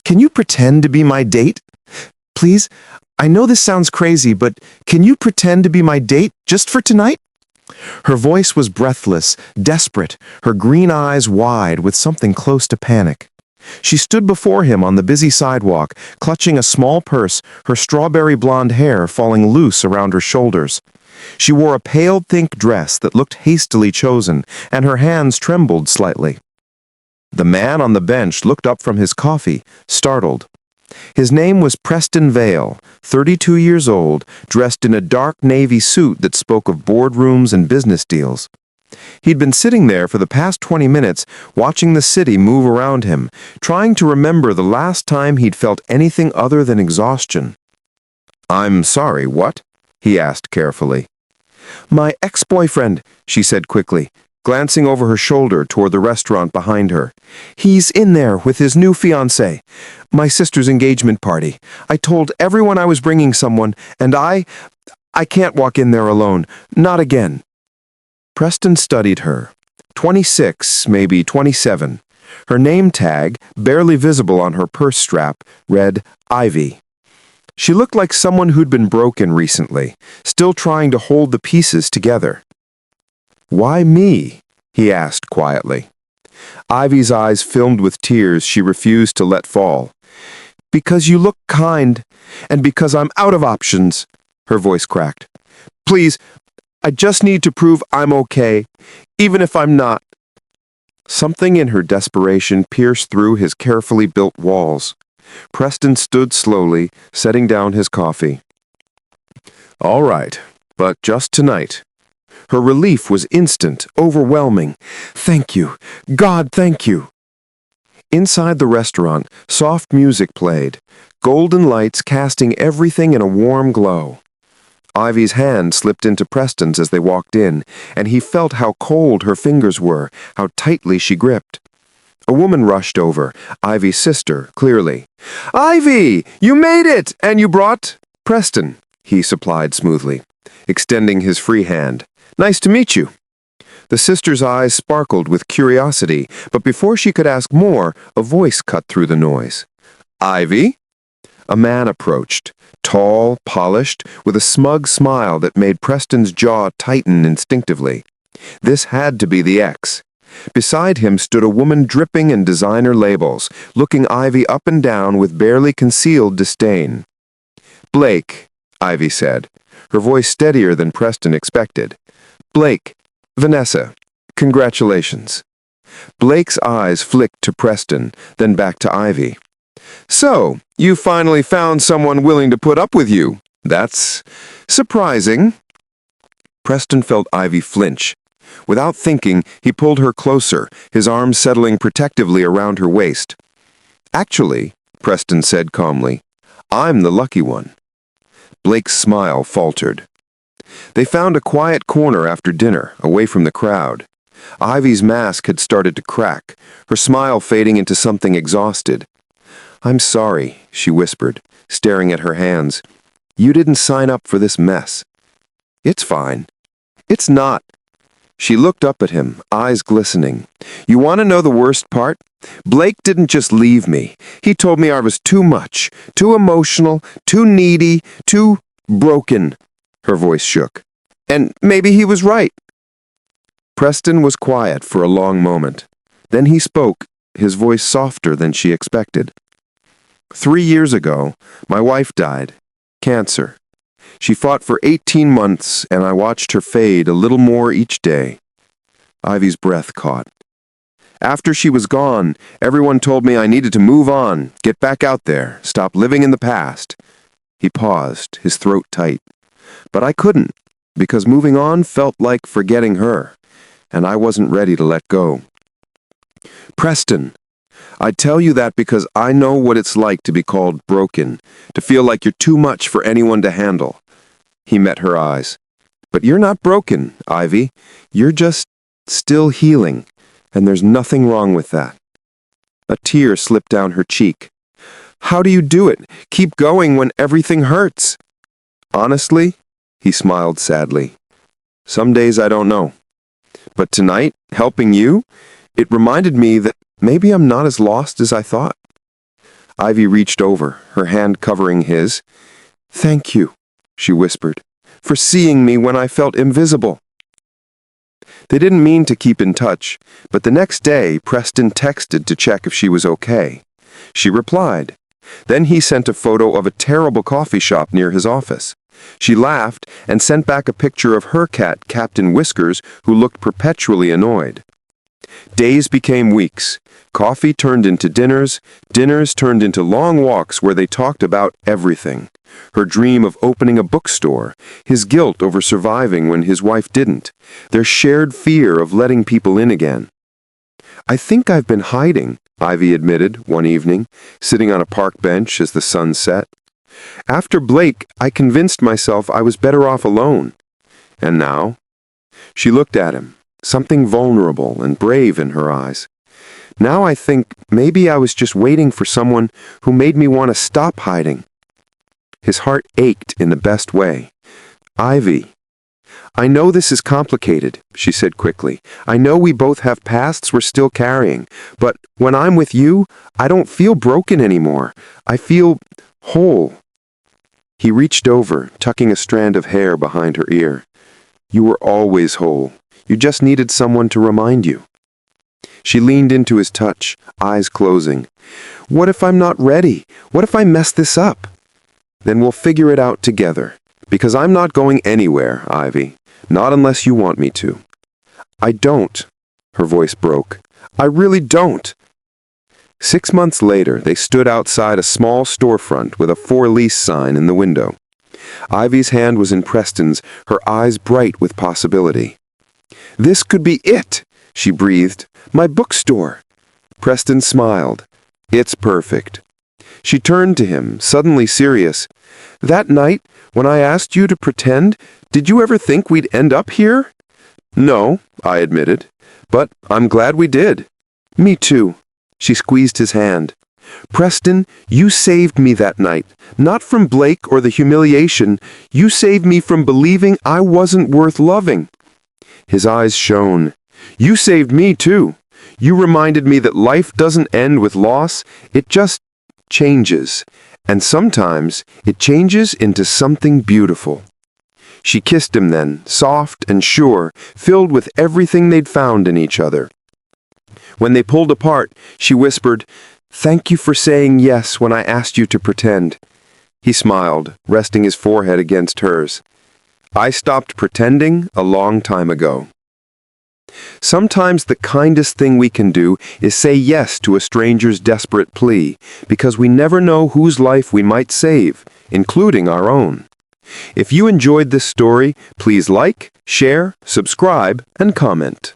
can you pretend to be my date? Please? I know this sounds crazy, but can you pretend to be my date just for tonight? Her voice was breathless, desperate, her green eyes wide with something close to panic. She stood before him on the busy sidewalk, clutching a small purse, her strawberry blonde hair falling loose around her shoulders. She wore a pale pink dress that looked hastily chosen, and her hands trembled slightly. The man on the bench looked up from his coffee, startled. His name was Preston Vale, 32 years old, dressed in a dark navy suit that spoke of boardrooms and business deals. He'd been sitting there for the past 20 minutes, watching the city move around him, trying to remember the last time he'd felt anything other than exhaustion. "I'm sorry, what?" he asked carefully. "My ex-boyfriend," she said quickly, glancing over her shoulder toward the restaurant behind her. "He's in there with his new fiancée. My sister's engagement party. I told everyone I was bringing someone, and I can't walk in there alone. Not again." Preston studied her. 26, maybe 27. Her name tag, barely visible on her purse strap, read Ivy. She looked like someone who'd been broken recently, still trying to hold the pieces together. "Why me?" he asked quietly. Ivy's eyes filmed with tears she refused to let fall. "Because you look kind, and because I'm out of options," her voice cracked. "Please, I just need to prove I'm okay, even if I'm not." Something in her desperation pierced through his carefully built walls. Preston stood slowly, setting down his coffee. "All right, but just tonight." Her relief was instant, overwhelming. "Thank you. God, thank you." Inside the restaurant, soft music played, golden lights casting everything in a warm glow. Ivy's hand slipped into Preston's as they walked in, and he felt how cold her fingers were, how tightly she gripped. A woman rushed over, Ivy's sister, clearly. "Ivy, you made it! And you brought—" "Preston," he supplied smoothly, extending his free hand. "Nice to meet you." The sister's eyes sparkled with curiosity, but before she could ask more, a voice cut through the noise. "Ivy?" A man approached, tall, polished, with a smug smile that made Preston's jaw tighten instinctively. This had to be the ex. Beside him stood a woman dripping in designer labels, looking Ivy up and down with barely concealed disdain. "Blake," Ivy said, her voice steadier than Preston expected. "Blake, Vanessa, congratulations." Blake's eyes flicked to Preston, then back to Ivy. "So, you finally found someone willing to put up with you. That's surprising." Preston felt Ivy flinch. Without thinking, he pulled her closer, his arms settling protectively around her waist. "Actually," Preston said calmly, "I'm the lucky one." Blake's smile faltered. They found a quiet corner after dinner, away from the crowd. Ivy's mask had started to crack, her smile fading into something exhausted. "I'm sorry," she whispered, staring at her hands. "You didn't sign up for this mess." "It's fine." "It's not." She looked up at him, eyes glistening. "You want to know the worst part? Blake didn't just leave me. He told me I was too much, too emotional, too needy, too broken." Her voice shook. "And maybe he was right." Preston was quiet for a long moment. Then he spoke, his voice softer than she expected. 3 years ago, my wife died. Cancer. She fought for 18 months, and I watched her fade a little more each day. Ivy's breath caught. After she was gone, everyone told me I needed to move on, get back out there, stop living in the past. He paused, his throat tight. But I couldn't, because moving on felt like forgetting her, and I wasn't ready to let go. "Preston, I tell you that because I know what it's like to be called broken, to feel like you're too much for anyone to handle." He met her eyes. "But you're not broken, Ivy. You're just still healing, and there's nothing wrong with that." A tear slipped down her cheek. "How do you do it? Keep going when everything hurts?" "Honestly," he smiled sadly, "some days I don't know. But tonight, helping you, it reminded me that maybe I'm not as lost as I thought." Ivy reached over, her hand covering his. "Thank you," she whispered, "for seeing me when I felt invisible." They didn't mean to keep in touch, but the next day Preston texted to check if she was okay. She replied. Then he sent a photo of a terrible coffee shop near his office. She laughed and sent back a picture of her cat, Captain Whiskers, who looked perpetually annoyed. Days became weeks. Coffee turned into dinners, dinners turned into long walks where they talked about everything. Her dream of opening a bookstore, his guilt over surviving when his wife didn't, their shared fear of letting people in again. "I think I've been hiding," Ivy admitted one evening, sitting on a park bench as the sun set. "After Blake, I convinced myself I was better off alone. And now?" She looked at him, something vulnerable and brave in her eyes. "Now I think maybe I was just waiting for someone who made me want to stop hiding." His heart ached in the best way. "Ivy, I know this is complicated," she said quickly. "I know we both have pasts we're still carrying, but when I'm with you, I don't feel broken anymore. I feel whole." He reached over, tucking a strand of hair behind her ear. "You were always whole. You just needed someone to remind you." She leaned into his touch, eyes closing. "What if I'm not ready? What if I mess this up?" "Then we'll figure it out together. Because I'm not going anywhere, Ivy. Not unless you want me to." "I don't." Her voice broke. "I really don't." 6 months later, they stood outside a small storefront with a for lease sign in the window. Ivy's hand was in Preston's, her eyes bright with possibility. "This could be it," she breathed. "My bookstore." Preston smiled. "It's perfect." She turned to him, suddenly serious. "That night, when I asked you to pretend, did you ever think we'd end up here?" "No," I admitted. "But I'm glad we did." "Me too." She squeezed his hand. "Preston, you saved me that night. Not from Blake or the humiliation. You saved me from believing I wasn't worth loving." His eyes shone. "You saved me too. You reminded me that life doesn't end with loss. It just changes. And sometimes it changes into something beautiful." She kissed him then, soft and sure, filled with everything they'd found in each other. When they pulled apart, she whispered, "Thank you for saying yes when I asked you to pretend." He smiled, resting his forehead against hers. "I stopped pretending a long time ago." Sometimes the kindest thing we can do is say yes to a stranger's desperate plea, because we never know whose life we might save, including our own. If you enjoyed this story, please like, share, subscribe, and comment.